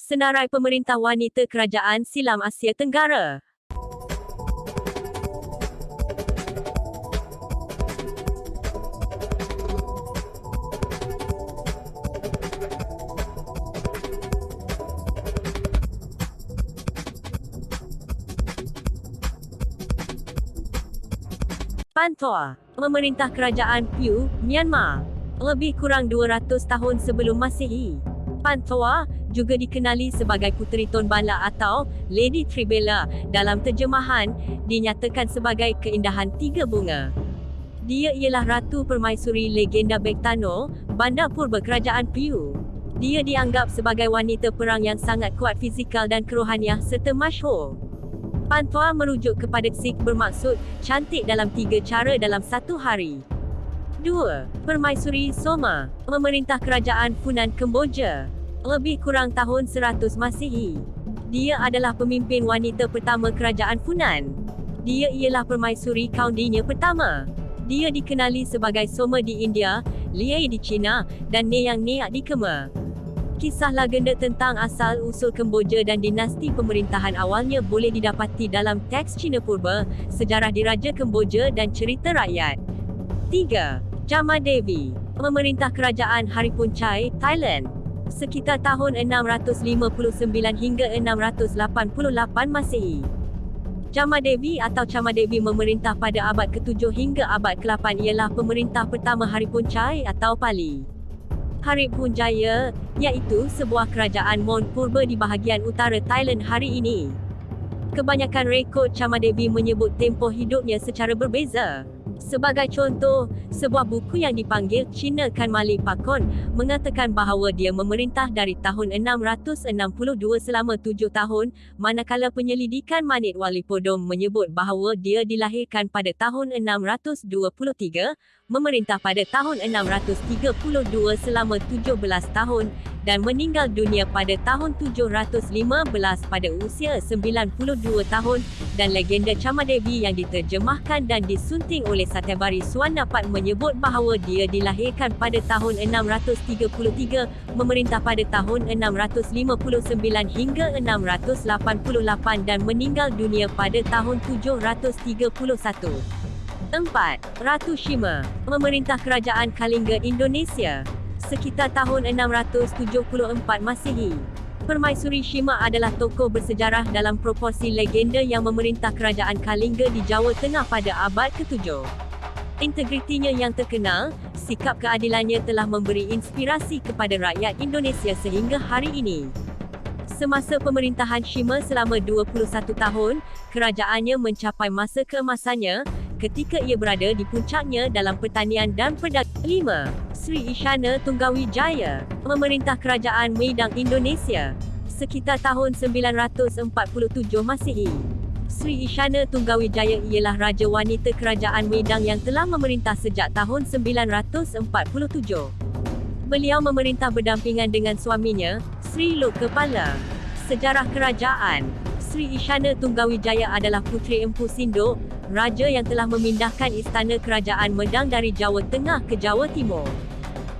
Senarai Pemerintah Wanita Kerajaan Silam Asia Tenggara. Pantoa, Pemerintah Kerajaan PU, Myanmar. Lebih kurang 200 tahun sebelum Masihi. Pantoa juga dikenali sebagai Puteri Tun Bala atau Lady Tribela. Dalam terjemahan, dinyatakan sebagai keindahan tiga bunga. Dia ialah Ratu Permaisuri legenda Bektano, Bandar Purba Kerajaan PU. Dia dianggap sebagai wanita perang yang sangat kuat fizikal dan kerohaniah serta masyhur. Pantoa merujuk kepada Sikh bermaksud cantik dalam tiga cara dalam satu hari. 2. Permaisuri Soma, Pemerintah Kerajaan Funan Kemboja. Lebih kurang tahun 100 Masihi. Dia adalah pemimpin wanita pertama Kerajaan Funan. Dia ialah Permaisuri Kaundinya pertama. Dia dikenali sebagai Soma di India, Liai di China, dan Neyang Neak di Khmer. Kisah legenda tentang asal-usul Kemboja dan dinasti pemerintahan awalnya boleh didapati dalam teks Cina Purba, Sejarah Diraja Kemboja dan Cerita Rakyat. 3. Jama Devi, Pemerintah Kerajaan Haripuncai, Thailand. Sekitar tahun 659 hingga 688 Masihi. Jama Devi atau Chama Devi memerintah pada abad ke-7 hingga abad ke-8 ialah pemerintah pertama Haripuncai atau Pali. Haripunjaya, iaitu sebuah kerajaan Mon purba di bahagian utara Thailand hari ini. Kebanyakan rekod Chama Devi menyebut tempoh hidupnya secara berbeza. Sebagai contoh, sebuah buku yang dipanggil Cina Kan Malik Pakon mengatakan bahawa dia memerintah dari tahun 662 selama 7 tahun, manakala penyelidikan Manit Walipodom menyebut bahawa dia dilahirkan pada tahun 623, memerintah pada tahun 632 selama 17 tahun, dan meninggal dunia pada tahun 715 pada usia 92 tahun, dan legenda Chama Devi yang diterjemahkan dan disunting oleh Satyabari Swarnapat menyebut bahawa dia dilahirkan pada tahun 633, memerintah pada tahun 659 hingga 688 dan meninggal dunia pada tahun 731. 4. Ratu Shima, Pemerintah Kerajaan Kalinga Indonesia. Sekitar tahun 674 Masihi. Permaisuri Shima adalah tokoh bersejarah dalam proporsi legenda yang memerintah Kerajaan Kalinga di Jawa Tengah pada abad ke-7. Integritinya yang terkenal, sikap keadilannya telah memberi inspirasi kepada rakyat Indonesia sehingga hari ini. Semasa pemerintahan Shima selama 21 tahun, kerajaannya mencapai masa keemasannya, ketika ia berada di puncaknya dalam pertanian dan perdagangan. 5. Sri Isyana Tunggawijaya, Pemerintah Kerajaan Meidang Indonesia. Sekitar tahun 947 Masihi. Sri Isyana Tunggawijaya ialah Raja Wanita Kerajaan Meidang yang telah memerintah sejak tahun 947. Beliau memerintah berdampingan dengan suaminya, Sri Lokapala. Sejarah Kerajaan. Sri Isyana Tunggawijaya adalah puteri Empu Sindok, raja yang telah memindahkan istana kerajaan Medang dari Jawa Tengah ke Jawa Timur.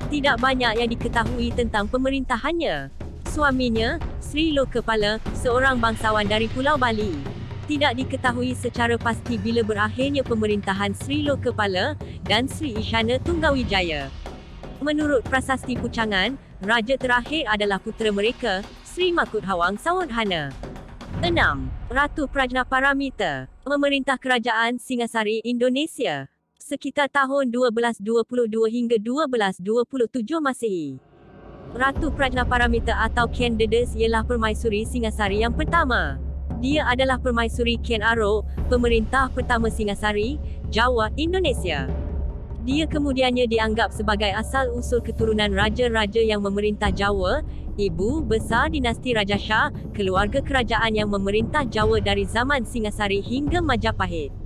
Tidak banyak yang diketahui tentang pemerintahannya. Suaminya, Sri Lokapala, seorang bangsawan dari Pulau Bali. Tidak diketahui secara pasti bila berakhirnya pemerintahan Sri Lokapala dan Sri Isyana Tunggawijaya. Menurut prasasti Pucangan, raja terakhir adalah putera mereka, Sri Makuthawang Sawardhana. 6. Ratu Prajnaparamita, Pemerintah Kerajaan Singasari Indonesia. Sekitar tahun 1222 hingga 1227 Masihi. Ratu Prajnaparamita atau Ken Dedes ialah Permaisuri Singasari yang pertama. Dia adalah Permaisuri Ken Arok, pemerintah pertama Singasari, Jawa, Indonesia. Dia kemudiannya dianggap sebagai asal-usul keturunan raja-raja yang memerintah Jawa, ibu besar dinasti Raja Shah, keluarga kerajaan yang memerintah Jawa dari zaman Singasari hingga Majapahit.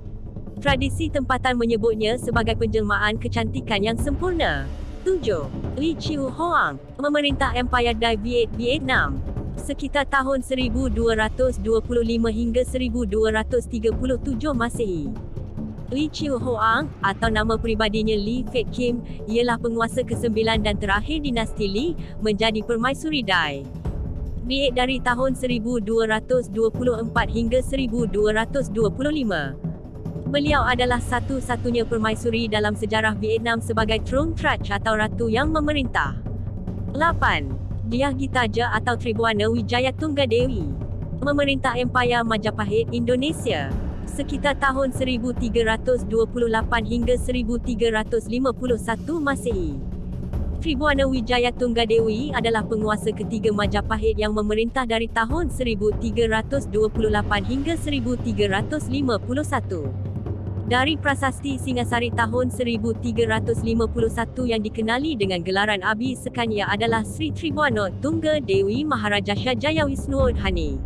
Tradisi tempatan menyebutnya sebagai penjelmaan kecantikan yang sempurna. 7. Lee Chiu Hoang, Pemerintah Empayar Dai Viet, Vietnam. Sekitar tahun 1225 hingga 1237 Masihi. Lee Chiu Hoang, atau nama peribadinya Lee Fat Kim, ialah penguasa ke-9 dan terakhir dinasti Lee, menjadi Permaisuri Dai. Biik dari tahun 1224 hingga 1225. Beliau adalah satu-satunya permaisuri dalam sejarah Vietnam sebagai Trung Trach atau Ratu yang memerintah. 8. Diahgitaja atau Tribuana Wijayatunggadewi. Memerintah Empayar Majapahit Indonesia sekitar tahun 1328 hingga 1351 Masehi. Tribuana Wijayatunggadewi adalah penguasa ketiga Majapahit yang memerintah dari tahun 1328 hingga 1351. Dari prasasti Singasari tahun 1351 yang dikenali dengan gelaran Abi Sekania adalah Sri Tribuana Tungga Dewi Maharaja Jayawisnuwardhani.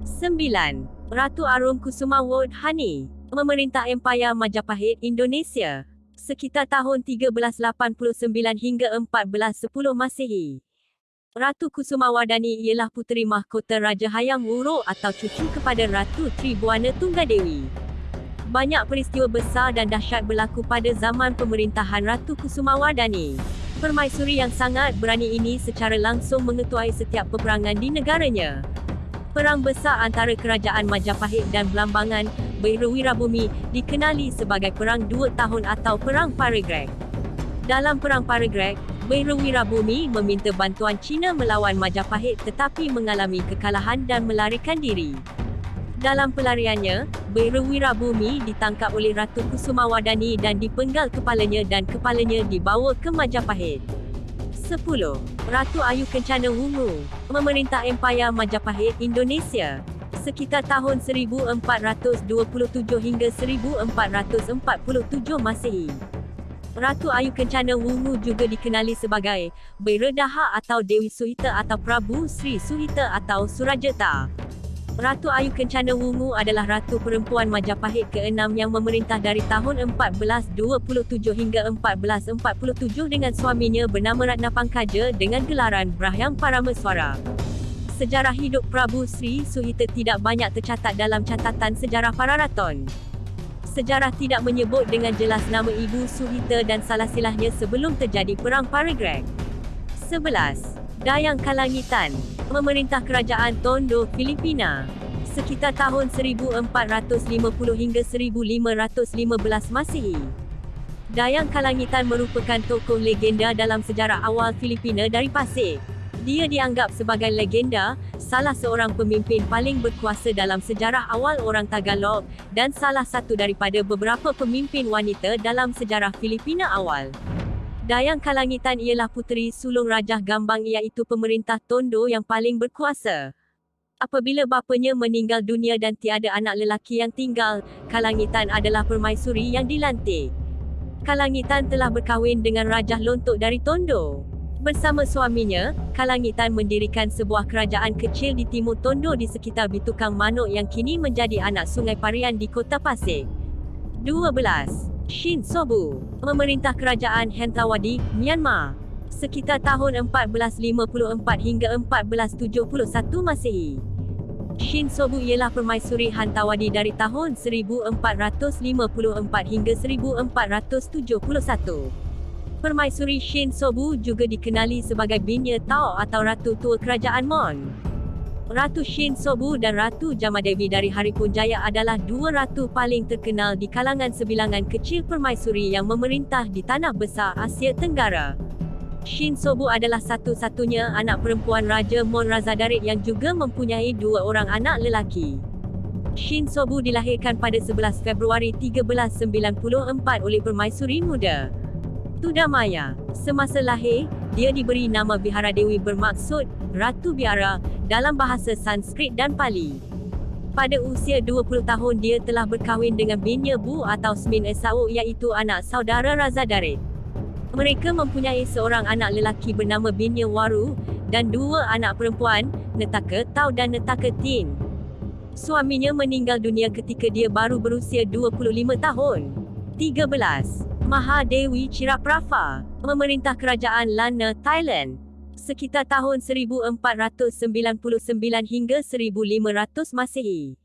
9. Ratu Arum Kusumawardhani. Memerintah Empayar Majapahit Indonesia sekitar tahun 1389 hingga 1410 Masehi. Ratu Kusumawardhani ialah puteri mahkota Raja Hayam Wuruk atau cucu kepada Ratu Tribuana Tunggadewi. Banyak peristiwa besar dan dahsyat berlaku pada zaman pemerintahan Ratu Kusumawardhani. Permaisuri yang sangat berani ini secara langsung mengetuai setiap peperangan di negaranya. Perang besar antara Kerajaan Majapahit dan Belambangan, Bhairawirabhumi, dikenali sebagai Perang 2 Tahun atau Perang Paragreg. Dalam Perang Paragreg, Bhairawirabhumi meminta bantuan Cina melawan Majapahit tetapi mengalami kekalahan dan melarikan diri. Dalam pelariannya, Bhairawirabhumi ditangkap oleh Ratu Kusumawardhani dan dipenggal kepalanya dan kepalanya dibawa ke Majapahit. 10. Ratu Ayu Kencana Wungu. Memerintah Empayar Majapahit Indonesia sekitar tahun 1427 hingga 1447 Masehi. Ratu Ayu Kencana Wungu juga dikenali sebagai Bhairadaha atau Dewi Suhita atau Prabu Sri Suhita atau Surajata. Ratu Ayu Kencana Wungu adalah ratu perempuan Majapahit ke-6 yang memerintah dari tahun 1427 hingga 1447 dengan suaminya bernama Ratnapangkaja dengan gelaran Brahyang Parameswara. Sejarah hidup Prabu Sri Suhita tidak banyak tercatat dalam catatan sejarah Pararaton. Sejarah tidak menyebut dengan jelas nama ibu Suhita dan salah silahnya sebelum terjadi Perang Paragreg. 11. Dayang Kalangitan. Memerintah Kerajaan Tondo, Filipina sekitar tahun 1450 hingga 1515 Masehi. Dayang Kalangitan merupakan tokoh legenda dalam sejarah awal Filipina dari Pasig. Dia dianggap sebagai legenda, salah seorang pemimpin paling berkuasa dalam sejarah awal orang Tagalog dan salah satu daripada beberapa pemimpin wanita dalam sejarah Filipina awal. Dayang Kalangitan ialah puteri sulung Rajah Gambang iaitu pemerintah Tondo yang paling berkuasa. Apabila bapanya meninggal dunia dan tiada anak lelaki yang tinggal, Kalangitan adalah permaisuri yang dilantik. Kalangitan telah berkahwin dengan Rajah Lontok dari Tondo. Bersama suaminya, Kalangitan mendirikan sebuah kerajaan kecil di timur Tondo di sekitar Bitukang Manuk yang kini menjadi anak Sungai Parian di Kota Pasig. 12. Shin Sobu. Memerintah Kerajaan Hentawadi, Myanmar sekitar tahun 1454 hingga 1471 Masehi. Shin Sobu ialah permaisuri Hantawadi dari tahun 1454 hingga 1471. Permaisuri Shin Sobu juga dikenali sebagai Binya Tao atau Ratu Tua Kerajaan Mon. Ratu Shin Sobu dan Ratu Jamadevi dari Haripunjaya adalah dua ratu paling terkenal di kalangan sebilangan kecil permaisuri yang memerintah di tanah besar Asia Tenggara. Shin Sobu adalah satu-satunya anak perempuan Raja Mon Razadarit yang juga mempunyai dua orang anak lelaki. Shin Sobu dilahirkan pada 11 Februari 1394 oleh permaisuri muda Tudamaya. Semasa lahir, dia diberi nama Biharadewi bermaksud Ratu Biara dalam bahasa Sanskrit dan Pali. Pada usia 20 tahun dia telah berkahwin dengan Binya Bu atau Smin Esau iaitu anak saudara Razadarit. Mereka mempunyai seorang anak lelaki bernama Binya Waru dan dua anak perempuan, Netaka Tau dan Netaka Tin. Suaminya meninggal dunia ketika dia baru berusia 25 tahun. 13. Mahadewi Chiraprapha. Memerintah Kerajaan Lanna, Thailand sekitar tahun 1499 hingga 1500 Masehi.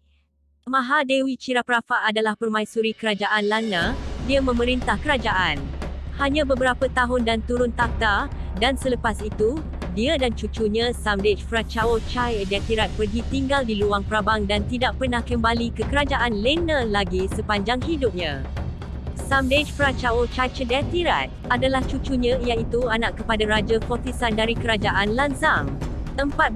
Mahadewi Chiraprapha adalah permaisuri Kerajaan Lanna. Dia memerintah kerajaan hanya beberapa tahun dan turun takhta, dan selepas itu, dia dan cucunya Samdech Prachawo Chai pergi tinggal di Luang Prabang dan tidak pernah kembali ke kerajaan Lena lagi sepanjang hidupnya. Samdech Prachawo Chai adalah cucunya iaitu anak kepada Raja Fortisan dari Kerajaan Lanzang. 14.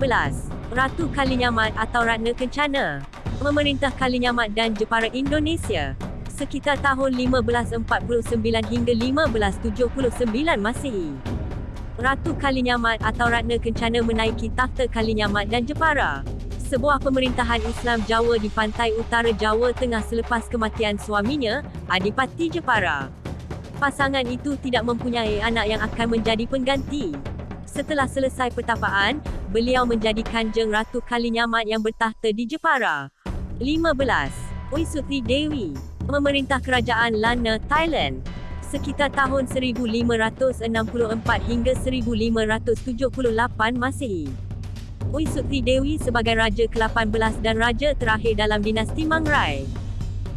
Ratu Kalinyamat atau Ratna Kencana memerintah Kalinyamat dan Jepara Indonesia sekitar tahun 1549 hingga 1579 Masihi. Ratu Kalinyamat atau Ratna Kencana menaiki takhta Kalinyamat dan Jepara, sebuah pemerintahan Islam Jawa di pantai utara Jawa Tengah selepas kematian suaminya, Adipati Jepara. Pasangan itu tidak mempunyai anak yang akan menjadi pengganti. Setelah selesai pertapaan, beliau menjadi Kanjeng Ratu Kalinyamat yang bertakhta di Jepara. 15. Uisutri Dewi memerintah Kerajaan Lanna, Thailand sekitar tahun 1564 hingga 1578 Masihi. Uisutri Dewi sebagai Raja ke-18 dan Raja terakhir dalam dinasti Mangrai.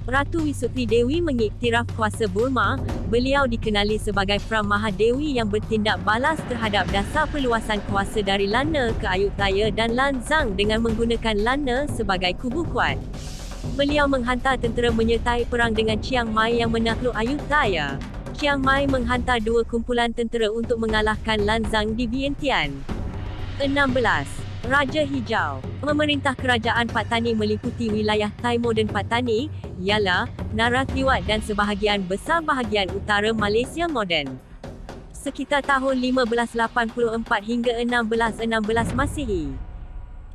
Ratu Uisutri Dewi mengiktiraf kuasa Burma. Beliau dikenali sebagai Pra Mahadewi yang bertindak balas terhadap dasar perluasan kuasa dari Lanna ke Ayutthaya dan Lanzang dengan menggunakan Lanna sebagai kubu kuat. Beliau menghantar tentera menyertai perang dengan Chiang Mai yang menakluk Ayutthaya. Chiang Mai menghantar 2 kumpulan tentera untuk mengalahkan Lanzang di Vientiane. 16. Raja Hijau memerintah Kerajaan Pattani meliputi wilayah Thai Modern Pattani, ialah Narathiwat dan sebahagian besar bahagian utara Malaysia moden. Sekitar tahun 1584 hingga 1616 Masihi.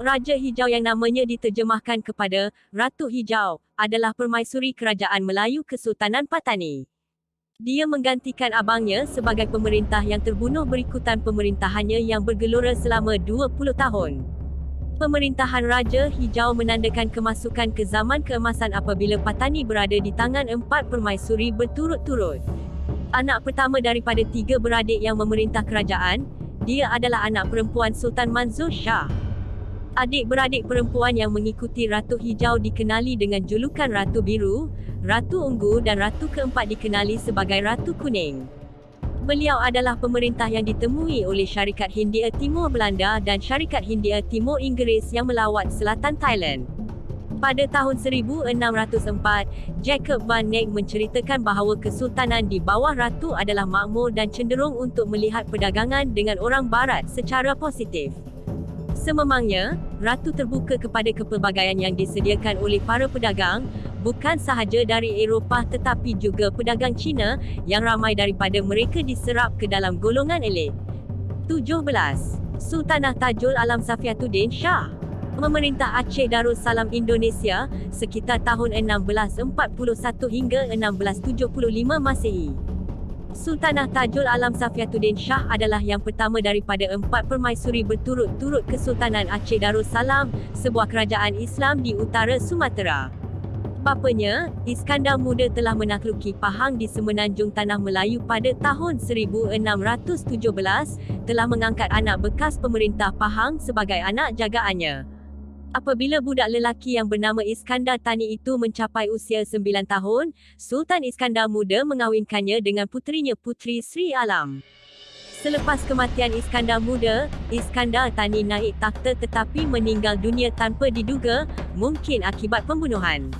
Raja Hijau yang namanya diterjemahkan kepada Ratu Hijau adalah permaisuri Kerajaan Melayu Kesultanan Pattani. Dia menggantikan abangnya sebagai pemerintah yang terbunuh berikutan pemerintahannya yang bergelora selama 20 tahun. Pemerintahan Raja Hijau menandakan kemasukan ke zaman keemasan apabila Pattani berada di tangan 4 permaisuri berturut-turut. Anak pertama daripada 3 beradik yang memerintah kerajaan, dia adalah anak perempuan Sultan Manzur Shah. Adik-beradik perempuan yang mengikuti Ratu Hijau dikenali dengan julukan Ratu Biru, Ratu Ungu dan Ratu keempat dikenali sebagai Ratu Kuning. Beliau adalah pemerintah yang ditemui oleh Syarikat Hindia Timur Belanda dan Syarikat Hindia Timur Inggeris yang melawat selatan Thailand. Pada tahun 1604, Jacob van Eyck menceritakan bahawa kesultanan di bawah Ratu adalah makmur dan cenderung untuk melihat perdagangan dengan orang Barat secara positif. Sememangnya, Ratu terbuka kepada kepelbagaian yang disediakan oleh para pedagang, bukan sahaja dari Eropah tetapi juga pedagang Cina, yang ramai daripada mereka diserap ke dalam golongan elit. 17. Sultanah Tajul Alam Safiatuddin Shah memerintah Aceh Darussalam Indonesia sekitar tahun 1641 hingga 1675 Masihi. Sultanah Tajul Alam Safiatuddin Shah adalah yang pertama daripada 4 permaisuri berturut-turut Kesultanan Aceh Darussalam, sebuah kerajaan Islam di utara Sumatera. Bapanya, Iskandar Muda telah menakluki Pahang di semenanjung Tanah Melayu pada tahun 1617, telah mengangkat anak bekas pemerintah Pahang sebagai anak jagaannya. Apabila budak lelaki yang bernama Iskandar Tani itu mencapai usia 9 tahun, Sultan Iskandar Muda mengahwinkannya dengan puterinya Puteri Sri Alam. Selepas kematian Iskandar Muda, Iskandar Tani naik takhta tetapi meninggal dunia tanpa diduga, mungkin akibat pembunuhan.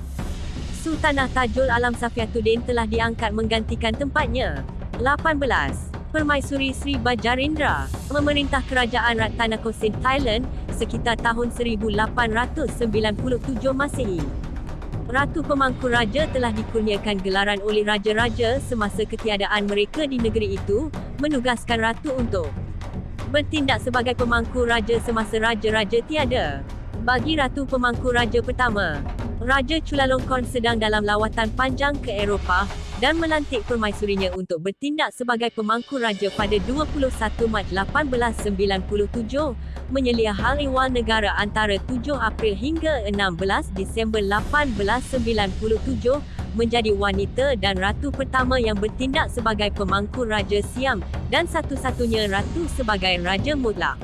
Sultanah Tajul Alam Safiatuddin telah diangkat menggantikan tempatnya. 18. Permaisuri Sri Bajarendra memerintah Kerajaan Ratanakosin Thailand sekitar tahun 1897 Masihi. Ratu pemangku raja telah dikurniakan gelaran oleh raja-raja semasa ketiadaan mereka di negeri itu, menugaskan ratu untuk bertindak sebagai pemangku raja semasa raja-raja tiada. Bagi ratu pemangku raja pertama, Raja Chulalongkorn sedang dalam lawatan panjang ke Eropah dan melantik permaisurinya untuk bertindak sebagai pemangku raja pada 21 Mac 1897, menyelia hal ehwal negara antara 7 April hingga 16 Disember 1897, menjadi wanita dan ratu pertama yang bertindak sebagai pemangku raja Siam dan satu-satunya ratu sebagai raja mutlak.